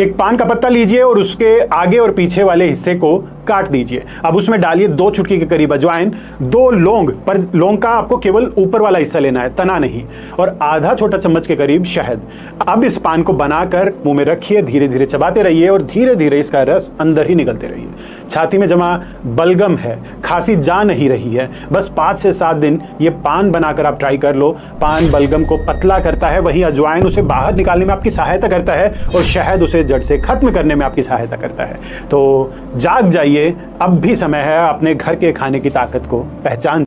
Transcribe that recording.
एक पान का पत्ता लीजिए और उसके आगे और पीछे वाले हिस्से को काट दीजिए। अब उसमें डालिए 2 चुटकी के करीब अजवाइन, 2 लौंग, पर लौंग का आपको केवल ऊपर वाला हिस्सा लेना है, तना नहीं, और आधा छोटा चम्मच के करीब शहद। अब इस पान को बनाकर मुंह में रखिए, धीरे धीरे चबाते रहिए और धीरे धीरे इसका रस अंदर ही निकलते रहिए। छाती में जमा बलगम है, खांसी जा नहीं रही है, बस 5 से 7 दिन ये पान बनाकर आप ट्राई कर लो। पान बलगम को पतला करता है, वहीं अजवाइन उसे बाहर निकालने में आपकी सहायता करता है और शहद उसे जड़ से खत्म करने में आपकी सहायता करता है। तो जाग जाइए, अब भी समय है अपने घर के खाने की ताकत को पहचान